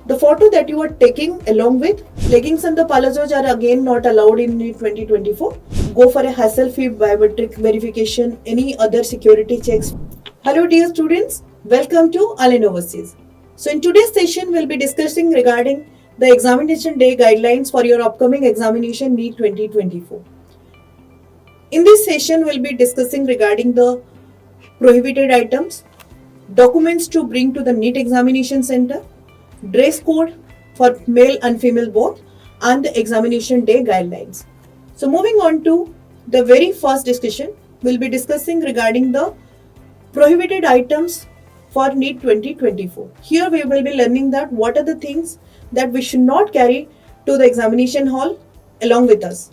The photo that you are taking along with leggings and the palazzos are again not allowed in 2024. Go for a hassle-free biometric verification, any other security checks. Hello dear students, welcome to Allen Overseas. So in today's session, we'll be discussing regarding the examination day guidelines for your upcoming examination NEET 2024. In this session, we'll be discussing regarding the prohibited items, documents to bring to the NEET examination center, dress code for male and female both, and the examination day guidelines. So moving on to the very first discussion, we'll be discussing regarding the prohibited items for NEET 2024. Here we will be learning that what are the things that we should not carry to the examination hall along with us.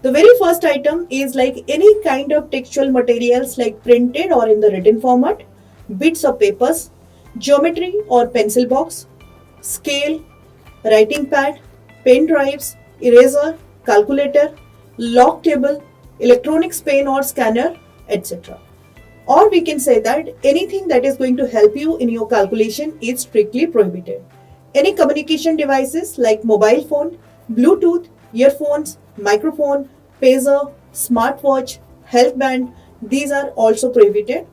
The very first item is like any kind of textual materials like printed or in the written format, bits of papers, geometry or pencil box, scale, writing pad, pen drives, eraser, calculator, log table, electronics pen or scanner, etc. Or we can say that anything that is going to help you in your calculation is strictly prohibited. Any communication devices like mobile phone, Bluetooth, earphones, microphone, pager, smartwatch, health band, these are also prohibited.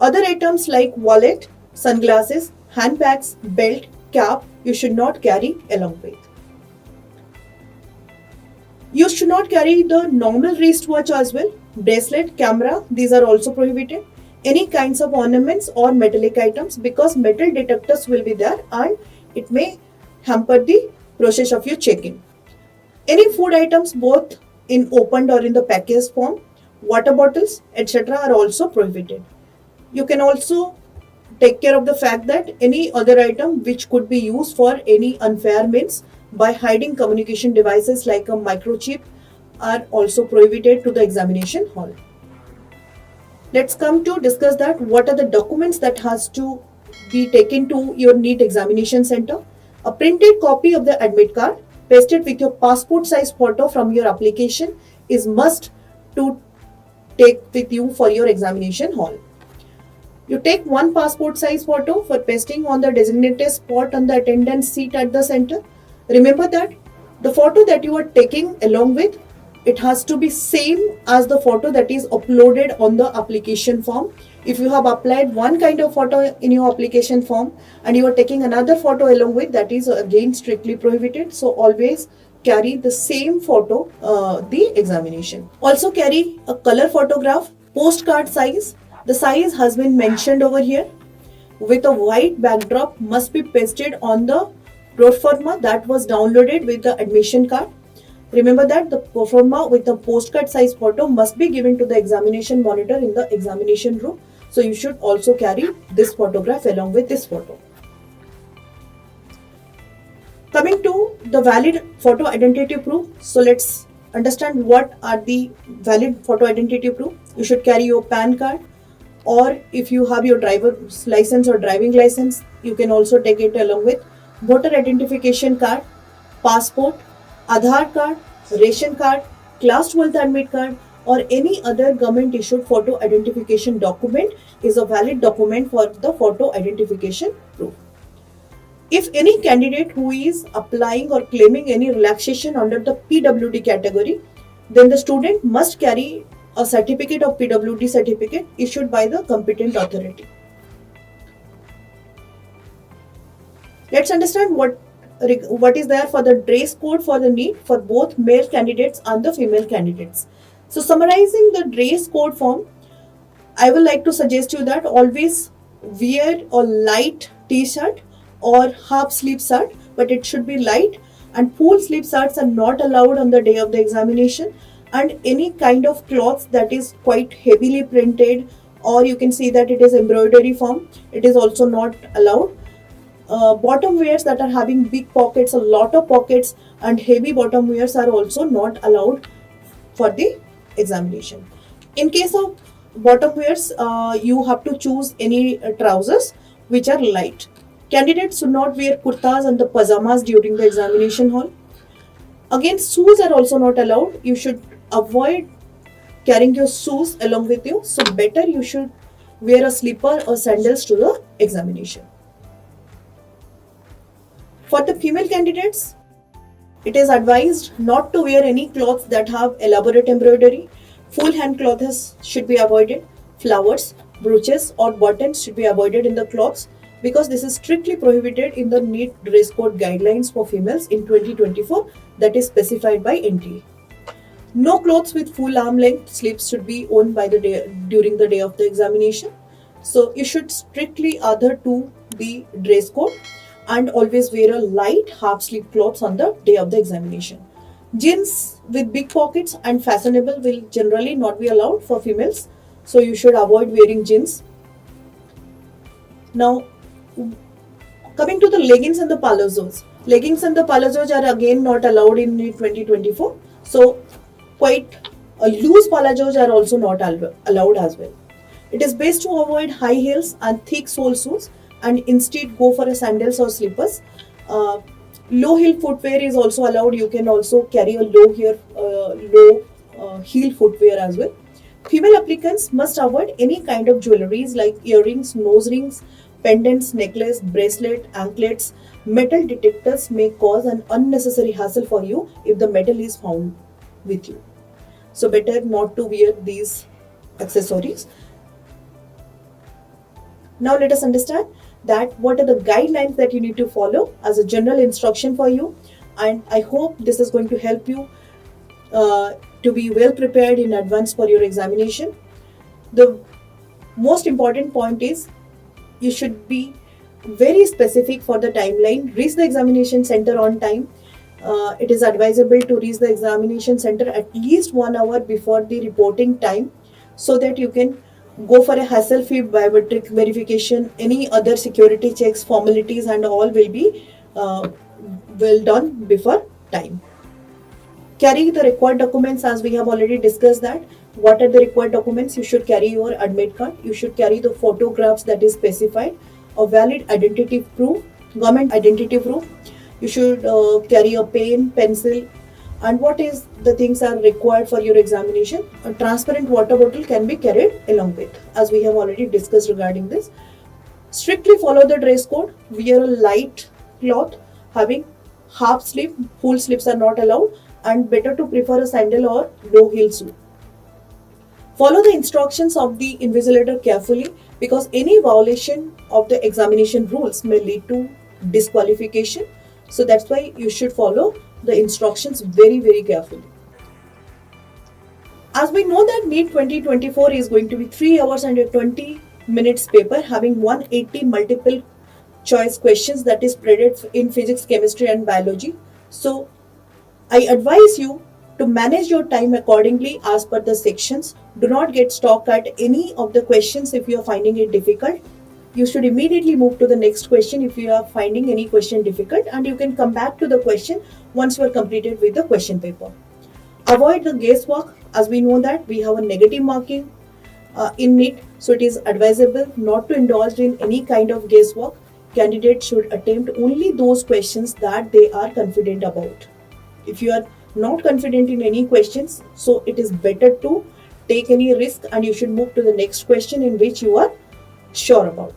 Other items like wallet, sunglasses, handbags, belt, cap, you should not carry along with. You should not carry the normal wristwatch as well. Bracelet, camera, these are also prohibited. Any kinds of ornaments or metallic items because metal detectors will be there and it may hamper the process of your check-in. Any food items both in opened or in the packaged form, water bottles, etc. are also prohibited. You can also take care of the fact that any other item which could be used for any unfair means by hiding communication devices like a microchip are also prohibited to the examination hall. Let's come to discuss that what are the documents that has to be taken to your NEET examination center. A printed copy of the admit card pasted with your passport size photo from your application is must to take with you for your examination hall. You take one passport size photo for pasting on the designated spot on the attendance seat at the center. Remember that the photo that you are taking along with, it has to be same as the photo that is uploaded on the application form. If you have applied one kind of photo in your application form and you are taking another photo along with, that is again strictly prohibited. So always carry the same photo the examination. Also carry a color photograph, postcard size. The size has been mentioned over here. With a white backdrop must be pasted on the pro forma that was downloaded with the admission card. Remember that the pro forma with the postcard size photo must be given to the examination monitor in the examination room. So you should also carry this photograph along with this photo. Coming to the valid photo identity proof. So let's understand what are the valid photo identity proof. You should carry your PAN card, or if you have your driver's license or driving license, you can also take it along with voter identification card, passport, Aadhaar card, ration card, class 12th admit card, or any other government issued photo identification document is a valid document for the photo identification proof. If any candidate who is applying or claiming any relaxation under the PWD category, then the student must carry a certificate of PWD certificate issued by the competent authority. Let's understand what is there for the dress code for the NEET for both male candidates and the female candidates. So summarizing the dress code form, I would like to suggest you that always wear a light t-shirt or half sleeve shirt, but it should be light, and full sleeve shirts are not allowed on the day of the examination, and any kind of cloths that is quite heavily printed, or you can see that it is embroidery form, it is also not allowed. Bottom wears that are having big pockets, a lot of pockets, and heavy bottom wears are also not allowed for the examination. In case of bottom wears, you have to choose any trousers which are light. Candidates should not wear kurtas and the pajamas during the examination hall. Again, shoes are also not allowed. You should avoid carrying your shoes along with you. So better you should wear a slipper or sandals to the examination. For the female candidates, it is advised not to wear any clothes that have elaborate embroidery. Full hand clothes should be avoided. Flowers, brooches or buttons should be avoided in the clothes because this is strictly prohibited in the NEET dress code guidelines for females in 2024 that is specified by NTA. No clothes with full arm length sleeves should be worn during the day of the examination. So you should strictly adhere to the dress code and always wear a light half sleeve clothes on the day of the examination. Jeans with big pockets and fashionable will generally not be allowed for females. So you should avoid wearing jeans. Now, coming to the leggings and the palazzos. Leggings and the palazzos are again not allowed in 2024. So quite loose palazzos are also not allowed as well. It is best to avoid high heels and thick sole shoes and instead go for a sandals or slippers. Low heel footwear is also allowed. You can also carry a low heel footwear as well. Female applicants must avoid any kind of jewelries like earrings, nose rings, pendants, necklace, bracelet, anklets. Metal detectors may cause an unnecessary hassle for you if the metal is found with you. So better not to wear these accessories. Now let us understand that what are the guidelines that you need to follow as a general instruction for you, and I hope this is going to help you to be well prepared in advance for your examination. The most important point is you should be very specific for the timeline. Reach the examination center on time. It is advisable to reach the examination center at least 1 hour before the reporting time so that you can go for a hassle-free biometric verification. Any other security checks, formalities and all will be well done before time. Carry the required documents, as we have already discussed that. What are the required documents? You should carry your admit card. You should carry the photographs that is specified, a valid identity proof, government identity proof. You should carry a pen, pencil, and what is the things are required for your examination. A transparent water bottle can be carried along with, as we have already discussed regarding this. Strictly follow the dress code. Wear a light cloth having half sleeve. Full sleeves are not allowed, and better to prefer a sandal or low heel shoe. Follow the instructions of the invigilator carefully because any violation of the examination rules may lead to disqualification. So that's why you should follow the instructions very, very carefully. As we know that NEET 2024 is going to be 3 hours and 20 minutes paper having 180 multiple choice questions that is spread in physics, chemistry and biology. So I advise you to manage your time accordingly as per the sections. Do not get stuck at any of the questions if you are finding it difficult. You should immediately move to the next question if you are finding any question difficult, and you can come back to the question once you are completed with the question paper. Avoid the guesswork, as we know that we have a negative marking in NEET, so it is advisable not to indulge in any kind of guesswork. Candidates should attempt only those questions that they are confident about. If you are not confident in any questions, so it is better to take any risk and you should move to the next question in which you are sure about.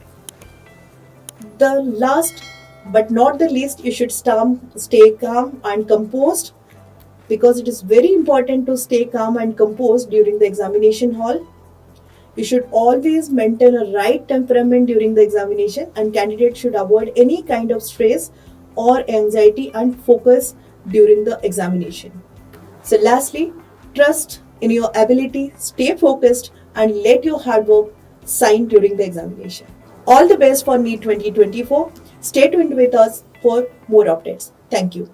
The last but not the least, you should stay calm and composed because it is very important to stay calm and composed during the examination hall. You should always maintain a right temperament during the examination, and candidates should avoid any kind of stress or anxiety and focus during the examination. So lastly, trust in your ability, stay focused and let your hard work shine during the examination. All the best for NEET 2024. Stay tuned with us for more updates. Thank you.